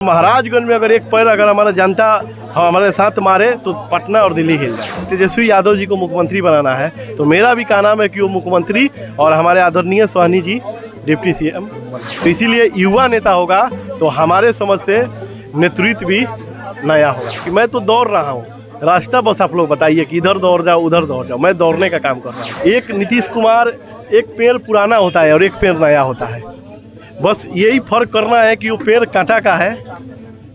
महाराजगंज में अगर एक पैर अगर हमारा जनता हमारे साथ मारे तो पटना और दिल्ली हिल जाए। तेजस्वी यादव जी को मुख्यमंत्री बनाना है तो मेरा भी कहना है कि वो मुख्यमंत्री और हमारे आदरणीय सोहनी जी डिप्टी सीएम। तो इसीलिए युवा नेता होगा तो हमारे समझ से नेतृत्व भी नया होगा। कि मैं तो दौड़ रहा हूँ, रास्ता बस आप लोग बताइए कि इधर दौड़ जाओ उधर दौड़ जाओ। मैं दौड़ने का काम कर रहा हूँ। एक नीतीश कुमार एक पेड़ पुराना होता है और एक पेड़ नया होता है। बस यही फर्क करना है कि वो पेड़ कांटा का है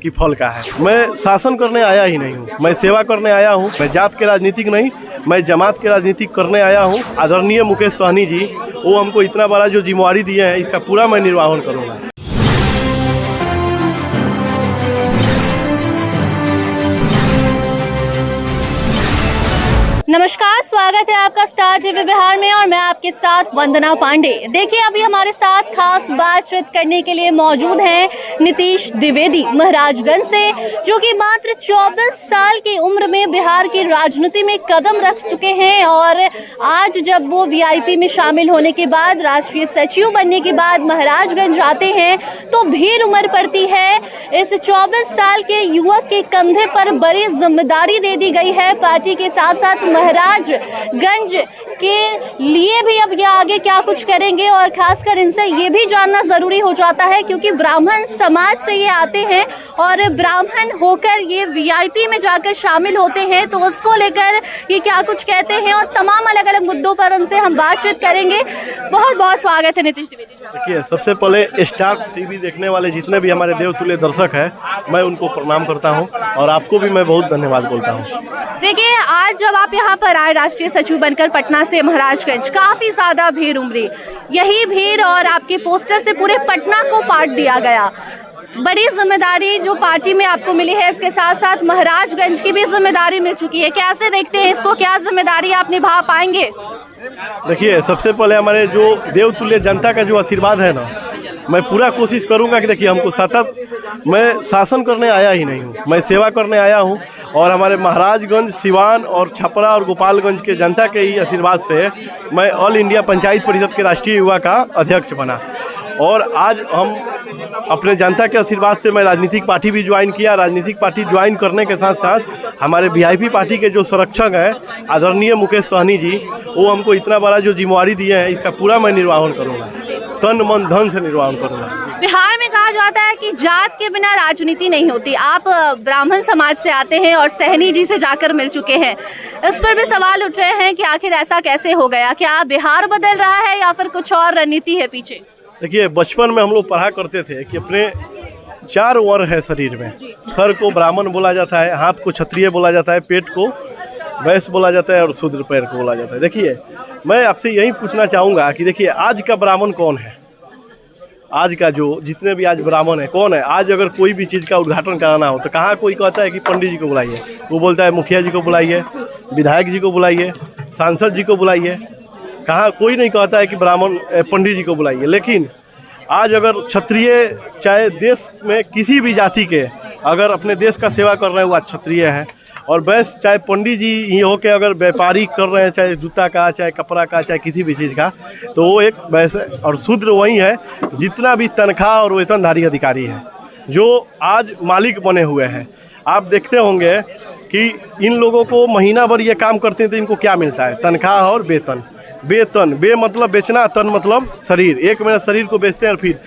कि फल का है। मैं शासन करने आया ही नहीं हूँ, मैं सेवा करने आया हूँ। मैं जात के राजनीतिक नहीं, मैं जमात के राजनीतिक करने आया हूँ। आदरणीय मुकेश सहनी जी वो हमको इतना बड़ा जो जिम्मेवारी दिए हैं इसका पूरा मैं निर्वाहन करूँगा। नमस्कार, स्वागत है आपका स्टार टीवी बिहार में और मैं आपके साथ वंदना पांडे। देखिए अभी हमारे साथ खास बातचीत करने के लिए मौजूद हैं नीतीश द्विवेदी महाराजगंज से, जो कि मात्र 24 साल की उम्र में बिहार की राजनीति में कदम रख चुके हैं। और आज जब वो वीआईपी में शामिल होने के बाद, राष्ट्रीय सचिव बनने के बाद महाराजगंज आते हैं तो भीड़ उमड़ पड़ती है। इस 24 साल के युवक के कंधे पर बड़ी जिम्मेदारी दे दी गई है। पार्टी के साथ साथ महाराजगंज के लिए भी अब ये आगे क्या कुछ करेंगे और खासकर इनसे ये भी जानना जरूरी हो जाता है क्योंकि ब्राह्मण समाज से ये आते हैं और ब्राह्मण होकर ये वीआईपी में जाकर शामिल होते हैं। तो उसको लेकर ये क्या कुछ कहते हैं और तमाम अलग अलग मुद्दों पर उनसे हम बातचीत करेंगे। बहुत बहुत स्वागत है नीतीश द्विवेदी जी। देखिए, सबसे पहले स्टार टीवी देखने वाले जितने भी हमारे देवतुल्य दर्शक हैं, मैं उनको प्रणाम करता हूं और आपको भी मैं बहुत धन्यवाद बोलता हूं। देखिए, आज जब आप यहाँ पर आए राष्ट्रीय सचिव बनकर पटना से महाराजगंज, काफी ज्यादा भीड़ उमड़ी। यही भीड़ और आपके पोस्टर से पूरे पटना को पाट दिया गया। बड़ी जिम्मेदारी जो पार्टी में आपको मिली है, इसके साथ साथ महाराजगंज की भी जिम्मेदारी मिल चुकी है। कैसे देखते हैं इसको, क्या जिम्मेदारी आप निभा पाएंगे? देखिए, सबसे पहले हमारे जो देवतुल्य जनता का जो आशीर्वाद है ना, मैं पूरा कोशिश करूंगा कि देखिए हमको सतत, मैं शासन करने आया ही नहीं हूँ, मैं सेवा करने आया हूँ। और हमारे महाराजगंज, सिवान और छपरा और गोपालगंज के जनता के ही आशीर्वाद से मैं ऑल इंडिया पंचायत परिषद के राष्ट्रीय युवा का अध्यक्ष बना। और आज हम अपने जनता के आशीर्वाद से मैं राजनीतिक पार्टी भी ज्वाइन किया। राजनीतिक पार्टी ज्वाइन करने के साथ साथ हमारे वीआईपी पार्टी के जो संरक्षक हैं आदरणीय मुकेश सहनी जी, वो हमको इतना बड़ा जो जिम्मेवारी दिए हैं इसका पूरा मैं निर्वाहन करूँगा, तन मन धन से निर्वाहन करूँगा। बिहार में कहा जाता है कि जात के बिना राजनीति नहीं होती। आप ब्राह्मण समाज से आते हैं और सहनी जी से जाकर मिल चुके हैं। इस पर भी सवाल उठ रहे हैं कि आखिर ऐसा कैसे हो गया? क्या बिहार बदल रहा है या फिर कुछ और रणनीति है पीछे? देखिए, बचपन में हम लोग पढ़ा करते थे कि अपने 4 वर्ण है शरीर में। सर को ब्राह्मण बोला जाता है, हाथ को क्षत्रिय बोला जाता है, पेट को वैश्य बोला जाता है और शूद्र पैर को बोला जाता है। देखिए, मैं आपसे यही पूछना चाहूँगा कि देखिए आज का ब्राह्मण कौन है? आज का जो जितने भी आज ब्राह्मण है कौन है? आज अगर कोई भी चीज़ का उद्घाटन कराना हो तो कहाँ कोई कहता है कि पंडित जी को बुलाइए, वो बोलता है मुखिया जी को बुलाइए, विधायक जी को बुलाइए, सांसद जी को बुलाइए। कहाँ कोई नहीं कहता है कि ब्राह्मण पंडित जी को बुलाइए। लेकिन आज अगर क्षत्रिय, चाहे देश में किसी भी जाति के अगर अपने देश का सेवा कर रहे हैं वो आज क्षत्रिय है। और वैश्य चाहे पंडित जी ही हो के अगर व्यापारी कर रहे हैं, चाहे जूता का, चाहे कपड़ा का, चाहे किसी भी चीज़ का, तो वो एक वैश्य। और शूद्र वही है जितना भी तनख्वाह और वेतनधारी अधिकारी है जो आज मालिक बने हुए हैं। आप देखते होंगे कि इन लोगों को महीना भर ये काम करते हैं तो इनको क्या मिलता है? तनख्वाह और वेतन। वेतन, बे मतलब बेचना, तन मतलब शरीर। एक मेरा शरीर को बेचते हैं और फिर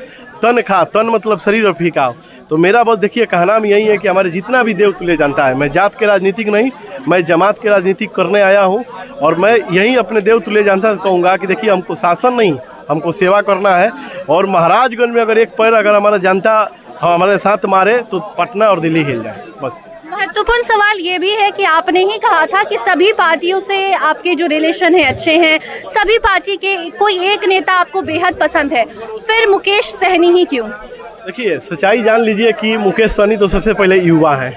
तनख्वाह, तन मतलब शरीर और फीका। तो मेरा बस देखिए कहना में यही है कि हमारे जितना भी देवतुल्य जनता है, मैं जात के राजनीतिक नहीं, मैं जमात के राजनीतिक करने आया हूँ। और मैं यही अपने देवतुल्य जनता से कहूँगा कि देखिए हमको शासन नहीं, हमको सेवा करना है। और महाराजगंज में अगर एक पैर अगर हमारा जनता हमारे साथ मारे तो पटना और दिल्ली हिल जाए। बस महत्वपूर्ण सवाल ये भी है कि आपने ही कहा था कि सभी पार्टियों से आपके जो रिलेशन है अच्छे हैं, सभी पार्टी के कोई एक नेता आपको बेहद पसंद है, फिर मुकेश सहनी ही क्यों? देखिए, सच्चाई जान लीजिए कि मुकेश सहनी तो सबसे पहले युवा हैं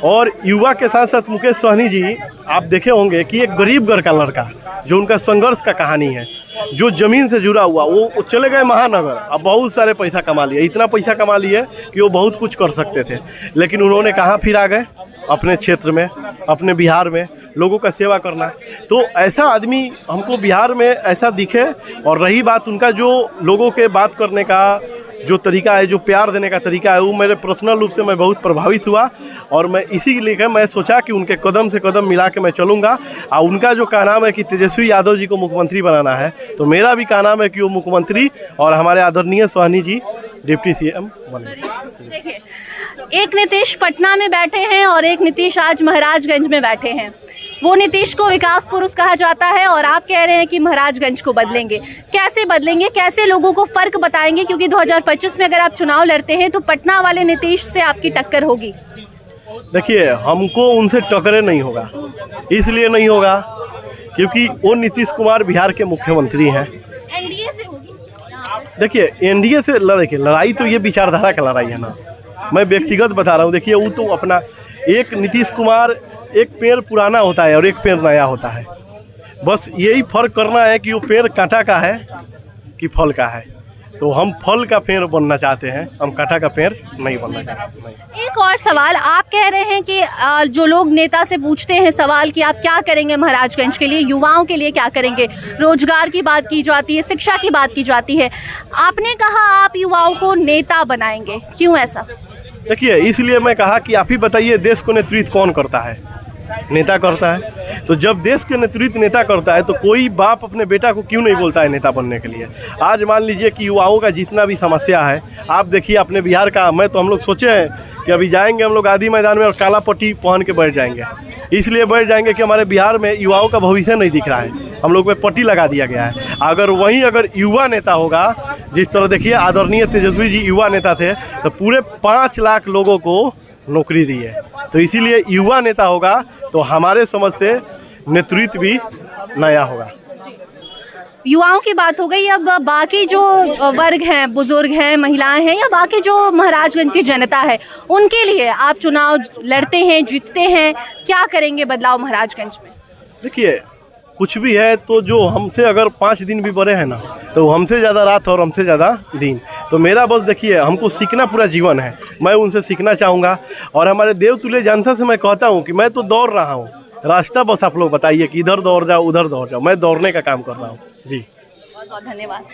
और युवा के साथ साथ मुकेश सहनी जी आप देखे होंगे कि एक गरीब घर का लड़का जो उनका संघर्ष का कहानी है, जो ज़मीन से जुड़ा हुआ, वो चले गए महानगर, अब बहुत सारे पैसा कमा लिए, इतना पैसा कमा लिए कि वो बहुत कुछ कर सकते थे। लेकिन उन्होंने कहाँ फिर आ गए? अपने क्षेत्र में, अपने बिहार में लोगों का सेवा करना। तो ऐसा आदमी हमको बिहार में ऐसा दिखे। और रही बात उनका जो लोगों के बात करने का, जो तरीका है, जो प्यार देने का तरीका है, वो मेरे पर्सनल रूप से मैं बहुत प्रभावित हुआ और मैं इसी लेकर मैं सोचा कि उनके कदम से कदम मिला के मैं चलूँगा। और उनका जो कहनाम है कि तेजस्वी यादव जी को मुख्यमंत्री बनाना है, तो मेरा भी कहनाम है कि वो मुख्यमंत्री और हमारे आदरणीय सोहनी जी डिप्टी CM बने। देखिए, एक नीतीश पटना में बैठे हैं और एक नीतीश आज महाराजगंज में बैठे हैं। वो नीतीश को विकास पुरुष कहा जाता है और आप कह रहे हैं कि महाराजगंज को बदलेंगे। कैसे बदलेंगे, कैसे लोगों को फ़र्क बताएंगे? क्योंकि 2025 में अगर आप चुनाव लड़ते हैं तो पटना वाले नीतीश से आपकी टक्कर होगी। देखिए, हमको उनसे टकरे नहीं होगा, इसलिए नहीं होगा क्योंकि वो नीतीश कुमार बिहार के मुख्यमंत्री हैं। एनडीए से होगी। देखिए, एनडीए से लड़ाई तो ये विचारधारा का लड़ाई है ना, मैं व्यक्तिगत बता रहा हूँ। देखिए, वो तो अपना एक नीतीश कुमार, एक पेड़ पुराना होता है और एक पेड़ नया होता है, बस यही फर्क करना है कि वो पेड़ कांटा का है कि फल का है। तो हम फल का पेड़ बनना चाहते हैं, हम कांटा का पेड़ नहीं बनना चाहते। एक और सवाल, आप कह रहे हैं कि जो लोग नेता से पूछते हैं सवाल कि आप क्या करेंगे महाराजगंज के लिए, युवाओं के लिए क्या करेंगे, रोजगार की बात की जाती है, शिक्षा की बात की जाती है, आपने कहा आप युवाओं को नेता बनाएंगे, क्यों ऐसा? देखिए, इसलिए मैं कहा कि आप ही बताइए, देश को नेतृत्व कौन करता है? नेता करता है। तो जब देश के नेतृत्व नेता करता है तो कोई बाप अपने बेटा को क्यों नहीं बोलता है नेता बनने के लिए? आज मान लीजिए कि युवाओं का जितना भी समस्या है, आप देखिए अपने बिहार का, हम लोग सोचे हैं कि अभी जाएंगे हम लोग आदि मैदान में और काला पट्टी पहन के बैठ जाएंगे। इसलिए बैठ जाएंगे कि हमारे बिहार में युवाओं का भविष्य नहीं दिख रहा है, हम लोग पे पट्टी लगा दिया गया है। अगर युवा नेता होगा, जिस तरह देखिए आदरणीय तेजस्वी जी युवा नेता थे, तो पूरे 5 लाख लोगों को नौकरी दी है। तो इसीलिए युवा नेता होगा तो हमारे समझ से नेतृत्व भी नया होगा। युवाओं की बात हो गई, अब बाकी जो वर्ग हैं, बुजुर्ग हैं, महिलाएं हैं, या बाकी जो महाराजगंज की जनता है, उनके लिए आप चुनाव लड़ते हैं, जीतते हैं, क्या करेंगे बदलाव महाराजगंज में? देखिए, कुछ भी है तो जो हमसे अगर 5 दिन भी बड़े हैं ना, तो हमसे ज़्यादा रात और हमसे ज़्यादा दिन। तो मेरा बस देखिए, हमको सीखना पूरा जीवन है, मैं उनसे सीखना चाहूँगा। और हमारे देवतुल्य जनता से मैं कहता हूँ कि मैं तो दौड़ रहा हूँ, रास्ता बस आप लोग बताइए कि इधर दौड़ जाओ उधर दौड़ जाओ, मैं दौड़ने का काम कर रहा हूँ जी। बहुत बहुत धन्यवाद।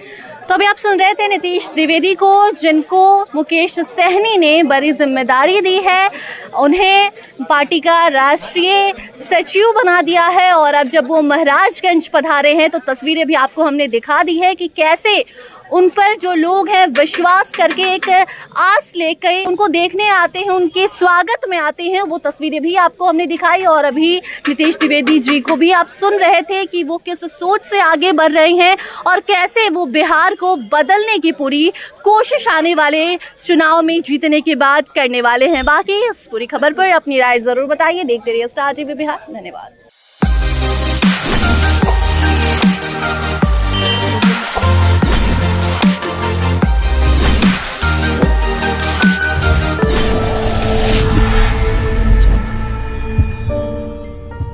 तो अभी आप सुन रहे थे नीतीश द्विवेदी को, जिनको मुकेश सहनी ने बड़ी जिम्मेदारी दी है, उन्हें पार्टी का राष्ट्रीय सचिव बना दिया है। और अब जब वो महाराजगंज पधारे हैं तो तस्वीरें भी आपको हमने दिखा दी है कि कैसे उन पर जो लोग हैं विश्वास करके एक आस लेकर उनको देखने आते हैं, उनके स्वागत में आते हैं, वो तस्वीरें भी आपको हमने दिखाई। और अभी नीतीश द्विवेदी जी को भी आप सुन रहे थे कि वो किस सोच से आगे बढ़ रहे हैं और कैसे वो बिहार को बदलने की पूरी कोशिश आने वाले चुनाव में जीतने के बाद करने वाले हैं। बाकी इस पूरी खबर पर अपनी राय ज़रूर बताइए। देखते रहिए स्टार TV बिहार। धन्यवाद।